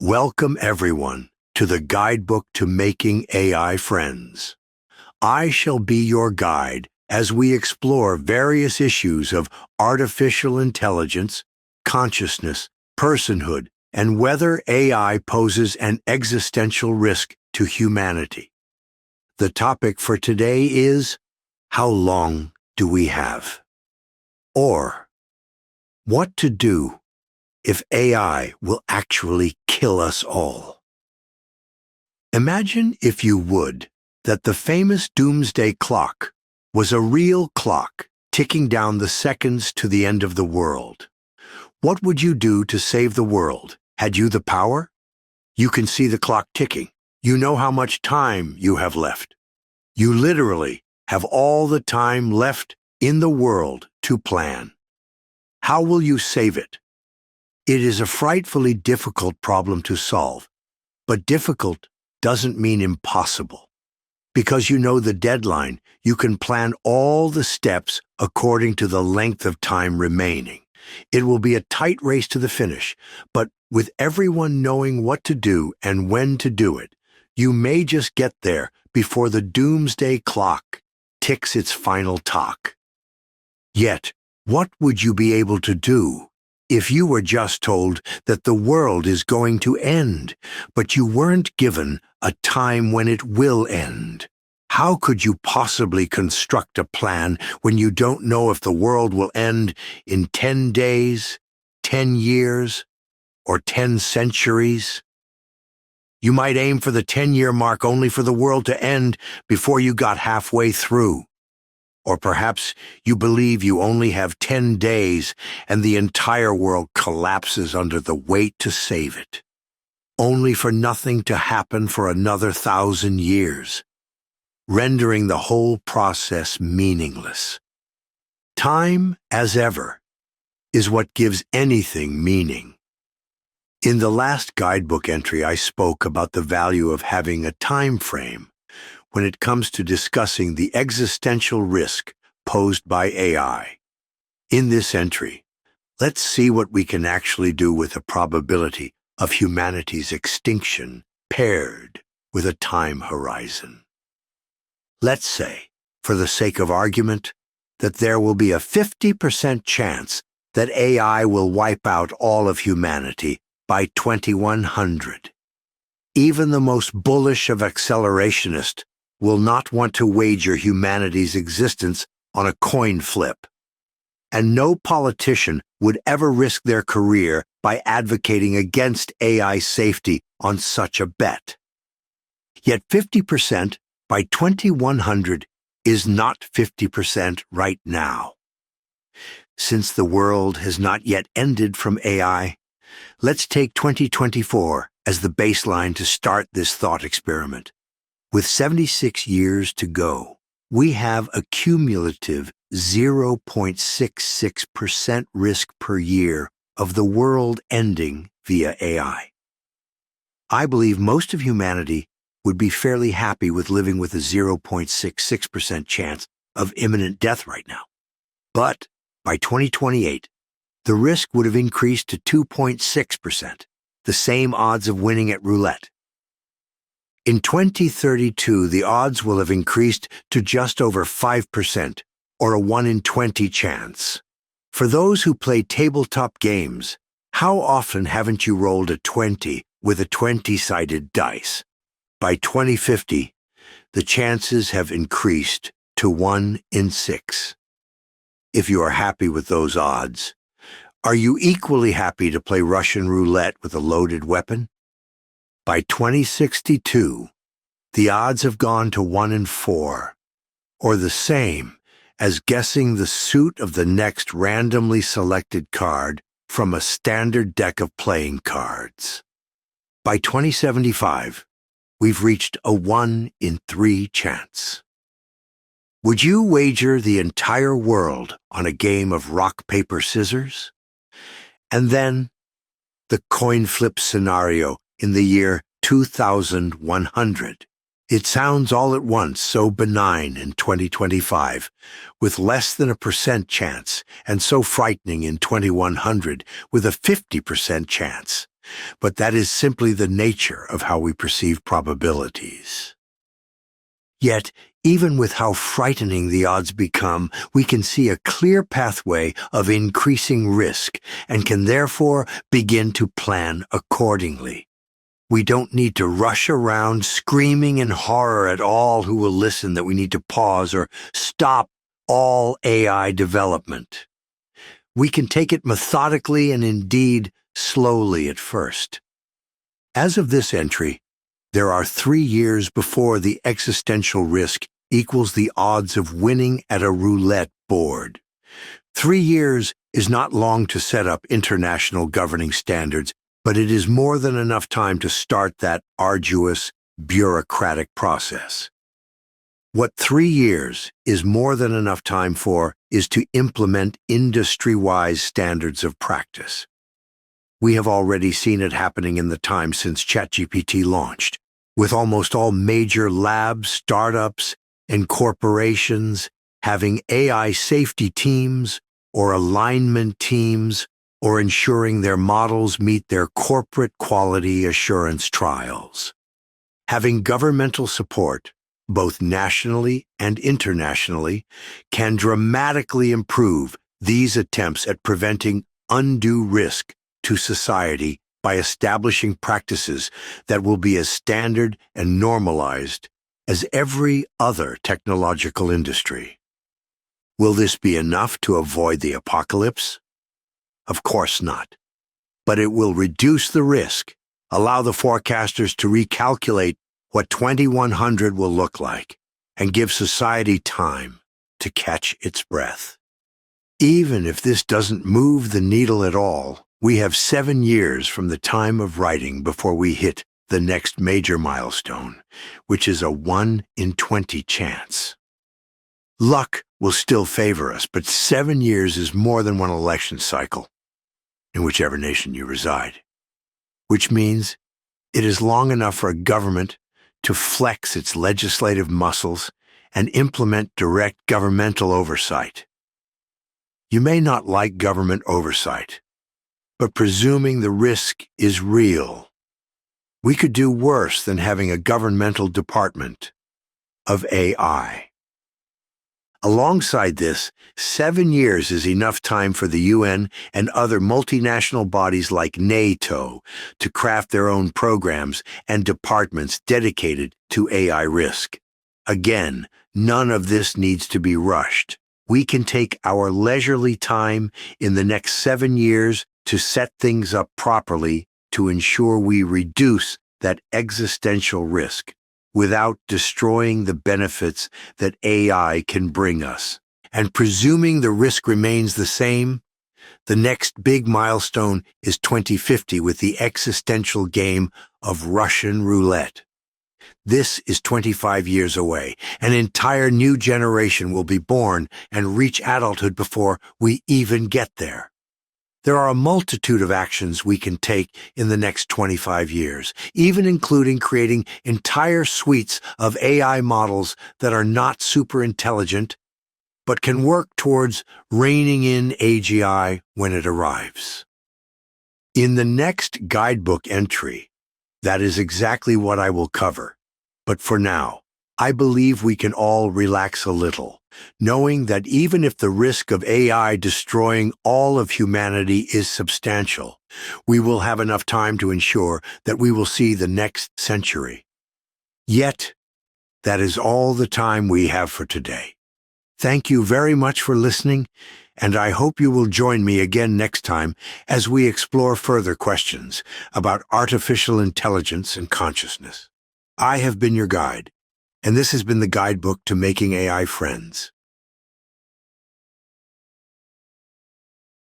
Welcome everyone to the Guidebook to Making AI Friends. I shall be your guide as we explore various issues of artificial intelligence, consciousness, personhood, and whether AI poses an existential risk to humanity. The topic for today is, how long do we have? Or, what to do if AI will actually kill us all. Imagine, if you would, that the famous doomsday clock was a real clock ticking down the seconds to the end of the world. What would you do to save the world? Had you the power? You can see the clock ticking. You know how much time you have left. You literally have all the time left in the world to plan. How will you save it? It is a frightfully difficult problem to solve, but difficult doesn't mean impossible. Because you know the deadline, you can plan all the steps according to the length of time remaining. It will be a tight race to the finish, but with everyone knowing what to do and when to do it, you may just get there before the doomsday clock ticks its final tock. Yet, what would you be able to do if you were just told that the world is going to end, but you weren't given a time when it will end? How could you possibly construct a plan when you don't know if the world will end in 10 days, 10 years, or 10 centuries? You might aim for the 10-year mark only for the world to end before you got halfway through. Or perhaps you believe you only have 10 days and the entire world collapses under the weight to save it, only for nothing to happen for another 1,000 years, rendering the whole process meaningless. Time, as ever, is what gives anything meaning. In the last guidebook entry, I spoke about the value of having a time frame when it comes to discussing the existential risk posed by AI. In this entry, let's see what we can actually do with the probability of humanity's extinction paired with a time horizon. Let's say, for the sake of argument, that there will be a 50% chance that AI will wipe out all of humanity by 2100. Even the most bullish of accelerationists will not want to wager humanity's existence on a coin flip. And no politician would ever risk their career by advocating against AI safety on such a bet. Yet 50% by 2100 is not 50% right now. Since the world has not yet ended from AI, let's take 2024 as the baseline to start this thought experiment. With 76 years to go, we have a cumulative 0.66% risk per year of the world ending via AI. I believe most of humanity would be fairly happy with living with a 0.66% chance of imminent death right now. But by 2028, the risk would have increased to 2.6%, the same odds of winning at roulette. In 2032, the odds will have increased to just over 5%, or a 1 in 20 chance. For those who play tabletop games, how often haven't you rolled a 20 with a 20-sided dice? By 2050, the chances have increased to 1 in 6. If you are happy with those odds, are you equally happy to play Russian roulette with a loaded weapon? By 2062, the odds have gone to 1 in 4, or the same as guessing the suit of the next randomly selected card from a standard deck of playing cards. By 2075, we've reached a 1 in 3 chance. Would you wager the entire world on a game of rock, paper, scissors? And then, the coin flip scenario in the year 2100. It sounds all at once so benign in 2025, with less than a percent chance, and so frightening in 2100 with a 50% chance. but that is simply the nature of how we perceive probabilities. Yet, even with how frightening the odds become, we can see a clear pathway of increasing risk and can therefore begin to plan accordingly. We don't need to rush around screaming in horror at all who will listen that we need to pause or stop all AI development. We can take it methodically and indeed slowly at first. As of this entry, there are 3 years before the existential risk equals the odds of winning at a roulette board. 3 years is not long to set up international governing standards, but it is more than enough time to start that arduous, bureaucratic process. What 3 years is more than enough time for is to implement industry-wise standards of practice. We have already seen it happening in the time since ChatGPT launched, with almost all major labs, startups, and corporations having AI safety teams or alignment teams or ensuring their models meet their corporate quality assurance trials. Having governmental support, both nationally and internationally, can dramatically improve these attempts at preventing undue risk to society by establishing practices that will be as standard and normalized as every other technological industry. Will this be enough to avoid the apocalypse? Of course not. But it will reduce the risk, allow the forecasters to recalculate what 2100 will look like, and give society time to catch its breath. Even if this doesn't move the needle at all, we have 7 years from the time of writing before we hit the next major milestone, which is a 1 in 20 chance. Luck will still favor us, but 7 years is more than one election cycle, in whichever nation you reside, which means it is long enough for a government to flex its legislative muscles and implement direct governmental oversight. You may not like government oversight, but presuming the risk is real, we could do worse than having a governmental department of AI. Alongside this, 7 years is enough time for the UN and other multinational bodies like NATO to craft their own programs and departments dedicated to AI risk. Again, none of this needs to be rushed. We can take our leisurely time in the next 7 years to set things up properly to ensure we reduce that existential risk without destroying the benefits that AI can bring us. And presuming the risk remains the same, the next big milestone is 2050 with the existential game of Russian roulette. This is 25 years away. An entire new generation will be born and reach adulthood before we even get there. There are a multitude of actions we can take in the next 25 years, even including creating entire suites of AI models that are not super intelligent, but can work towards reining in AGI when it arrives. In the next guidebook entry, that is exactly what I will cover. But for now, I believe we can all relax a little, knowing that even if the risk of AI destroying all of humanity is substantial, we will have enough time to ensure that we will see the next century. Yet, that is all the time we have for today. Thank you very much for listening, and I hope you will join me again next time as we explore further questions about artificial intelligence and consciousness. I have been your guide, and this has been the guidebook to making AI friends.